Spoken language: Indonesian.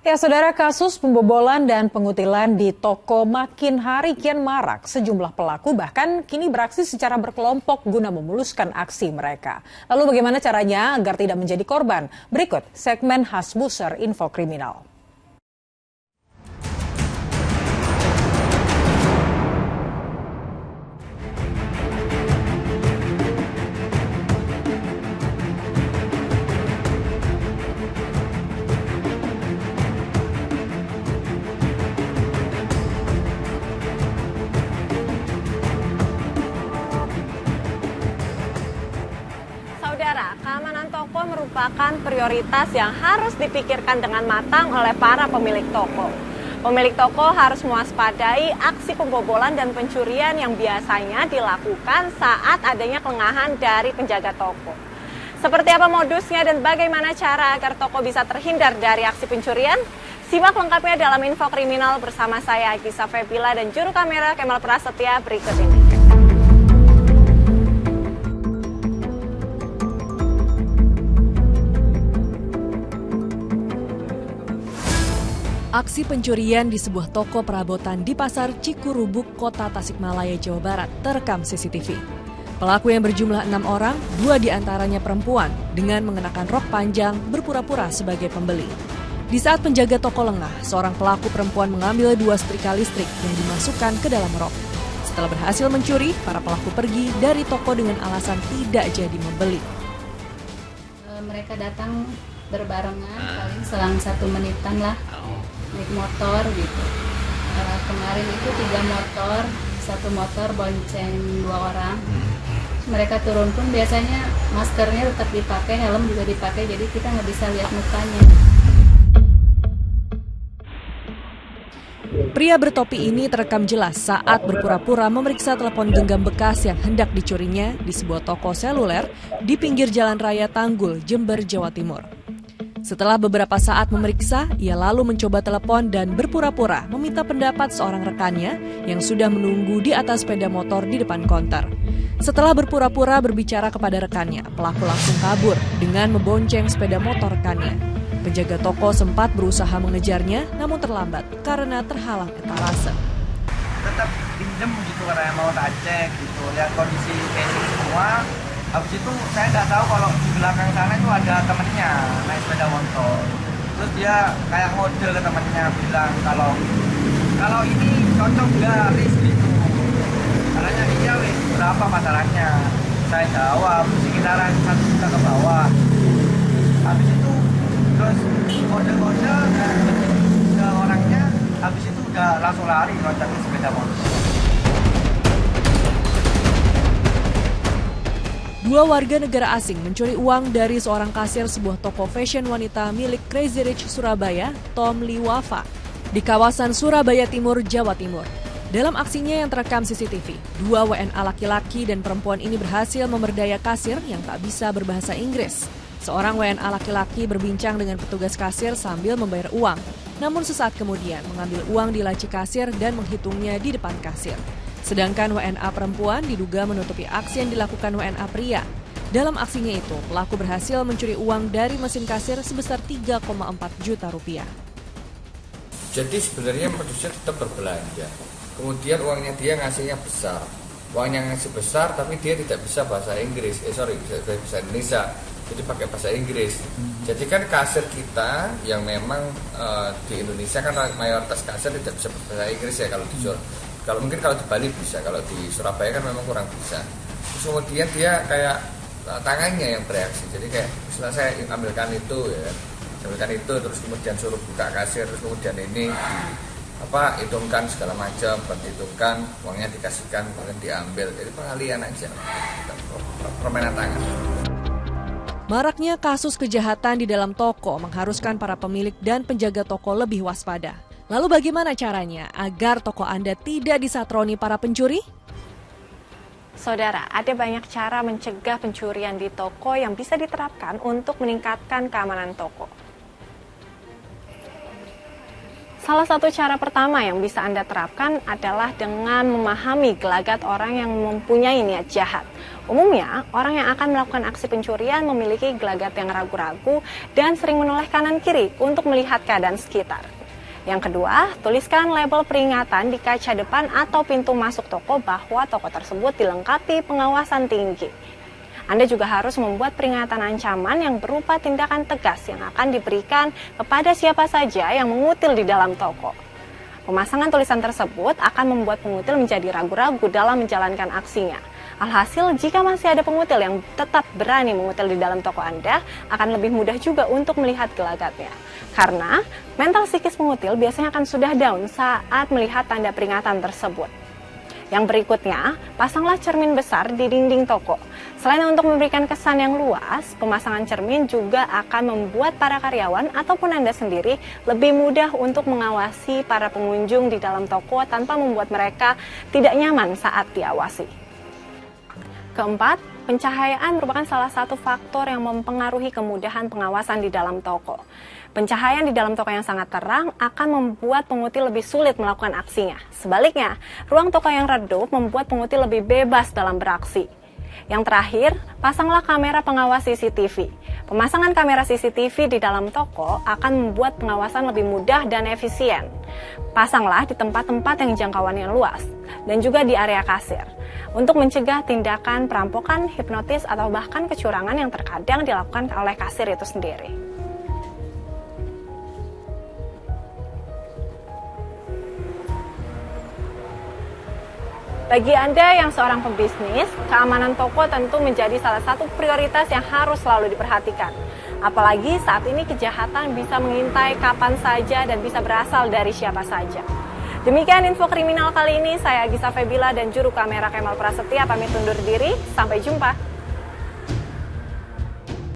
Ya, saudara, kasus pembobolan dan pengutilan di toko makin hari kian marak. Sejumlah pelaku bahkan kini beraksi secara berkelompok guna memuluskan aksi mereka. Lalu bagaimana caranya agar tidak menjadi korban? Berikut segmen khas Buser Info Kriminal. Saudara, keamanan toko merupakan prioritas yang harus dipikirkan dengan matang oleh para pemilik toko. Pemilik toko harus mewaspadai aksi pembobolan dan pencurian yang biasanya dilakukan saat adanya kelengahan dari penjaga toko. Seperti apa modusnya dan bagaimana cara agar toko bisa terhindar dari aksi pencurian? Simak lengkapnya dalam Info Kriminal bersama saya Agisa Febila dan juru kamera Kemal Prasetya berikut ini. Aksi pencurian di sebuah toko perabotan di Pasar Cikurubuk, Kota Tasikmalaya, Jawa Barat terekam CCTV. Pelaku yang berjumlah 6 orang, 2 diantaranya perempuan, dengan mengenakan rok panjang berpura-pura sebagai pembeli. Di saat penjaga toko lengah, seorang pelaku perempuan mengambil 2 setrika listrik yang dimasukkan ke dalam rok. Setelah berhasil mencuri, para pelaku pergi dari toko dengan alasan tidak jadi membeli. Mereka datang berbarengan, paling selang 1 menitan lah. Naik motor gitu. Kemarin itu 3 motor, 1 motor bonceng 2 orang. Mereka turun pun biasanya maskernya tetap dipakai, helm juga dipakai, jadi kita nggak bisa lihat mukanya. Pria bertopi ini terekam jelas saat berpura-pura memeriksa telepon genggam bekas yang hendak dicurinya di sebuah toko seluler di pinggir Jalan Raya Tanggul, Jember, Jawa Timur. Setelah beberapa saat memeriksa, ia lalu mencoba telepon dan berpura-pura meminta pendapat seorang rekannya yang sudah menunggu di atas sepeda motor di depan konter. Setelah berpura-pura berbicara kepada rekannya, pelaku langsung kabur dengan membonceng sepeda motor rekannya. Penjaga toko sempat berusaha mengejarnya, namun terlambat karena terhalang etalase. Tetap pinjem gitu karena mau tak cek gitu, lihat kondisi casing semua. Habis itu saya nggak tahu kalau di belakang sana itu ada temennya naik sepeda motor. Terus dia kayak ngode ke temennya bilang kalau ini cocok nggak Riz gitu. Caranya iya Riz, berapa masalahnya? Saya jawab sekitaran 1 juta ke bawah. Habis itu terus kode-kode ke orangnya. Habis itu udah langsung lari loncatin sepeda motor. 2 warga negara asing mencuri uang dari seorang kasir sebuah toko fashion wanita milik Crazy Rich Surabaya, Tom Lee Wafa, di kawasan Surabaya Timur, Jawa Timur. Dalam aksinya yang terekam CCTV, 2 WNA laki-laki dan perempuan ini berhasil memerdaya kasir yang tak bisa berbahasa Inggris. Seorang WNA laki-laki berbincang dengan petugas kasir sambil membayar uang, namun sesaat kemudian mengambil uang di laci kasir dan menghitungnya di depan kasir. Sedangkan WNA perempuan diduga menutupi aksi yang dilakukan WNA pria. Dalam aksinya itu, pelaku berhasil mencuri uang dari mesin kasir sebesar 3,4 juta rupiah. Jadi sebenarnya modusnya tetap berbelanja. Kemudian uangnya dia ngasihnya besar. Uangnya ngasih besar tapi dia tidak bisa bahasa Inggris. Bisa Indonesia. Jadi pakai bahasa Inggris. Jadi kan kasir kita yang memang di Indonesia kan mayoritas kasir tidak bisa bahasa Inggris ya kalau di Kalau mungkin kalau di Bali bisa, kalau di Surabaya kan memang kurang bisa. Terus kemudian dia kayak tangannya yang bereaksi. Jadi kayak setelah saya ambilkan itu terus kemudian suruh buka kasir, terus kemudian ini hitungkan segala macam, perhitungkan, uangnya dikasihkan, kemudian diambil. Jadi pengalian aja, permainan tangan. Maraknya kasus kejahatan di dalam toko mengharuskan para pemilik dan penjaga toko lebih waspada. Lalu bagaimana caranya agar toko Anda tidak disatroni para pencuri? Saudara, ada banyak cara mencegah pencurian di toko yang bisa diterapkan untuk meningkatkan keamanan toko. Salah satu cara pertama yang bisa Anda terapkan adalah dengan memahami gelagat orang yang mempunyai niat jahat. Umumnya, orang yang akan melakukan aksi pencurian memiliki gelagat yang ragu-ragu dan sering menoleh kanan kiri untuk melihat keadaan sekitar. Yang kedua, tuliskan label peringatan di kaca depan atau pintu masuk toko bahwa toko tersebut dilengkapi pengawasan tinggi. Anda juga harus membuat peringatan ancaman yang berupa tindakan tegas yang akan diberikan kepada siapa saja yang mengutil di dalam toko. Pemasangan tulisan tersebut akan membuat pengutil menjadi ragu-ragu dalam menjalankan aksinya. Alhasil, jika masih ada pengutil yang tetap berani mengutil di dalam toko Anda, akan lebih mudah juga untuk melihat gelagatnya. Karena mental psikis pengutil biasanya akan sudah down saat melihat tanda peringatan tersebut. Yang berikutnya, pasanglah cermin besar di dinding toko. Selain untuk memberikan kesan yang luas, pemasangan cermin juga akan membuat para karyawan ataupun Anda sendiri lebih mudah untuk mengawasi para pengunjung di dalam toko tanpa membuat mereka tidak nyaman saat diawasi. Keempat, pencahayaan merupakan salah satu faktor yang mempengaruhi kemudahan pengawasan di dalam toko. Pencahayaan di dalam toko yang sangat terang akan membuat pengutil lebih sulit melakukan aksinya. Sebaliknya, ruang toko yang redup membuat pengutil lebih bebas dalam beraksi. Yang terakhir, pasanglah kamera pengawas CCTV. Pemasangan kamera CCTV di dalam toko akan membuat pengawasan lebih mudah dan efisien. Pasanglah di tempat-tempat yang jangkauannya luas dan juga di area kasir untuk mencegah tindakan perampokan, hipnotis, atau bahkan kecurangan yang terkadang dilakukan oleh kasir itu sendiri. Bagi Anda yang seorang pebisnis, keamanan toko tentu menjadi salah satu prioritas yang harus selalu diperhatikan. Apalagi saat ini kejahatan bisa mengintai kapan saja dan bisa berasal dari siapa saja. Demikian info kriminal kali ini, saya Gisa Febila dan juru kamera Kemal Prasetya pamit undur diri, sampai jumpa.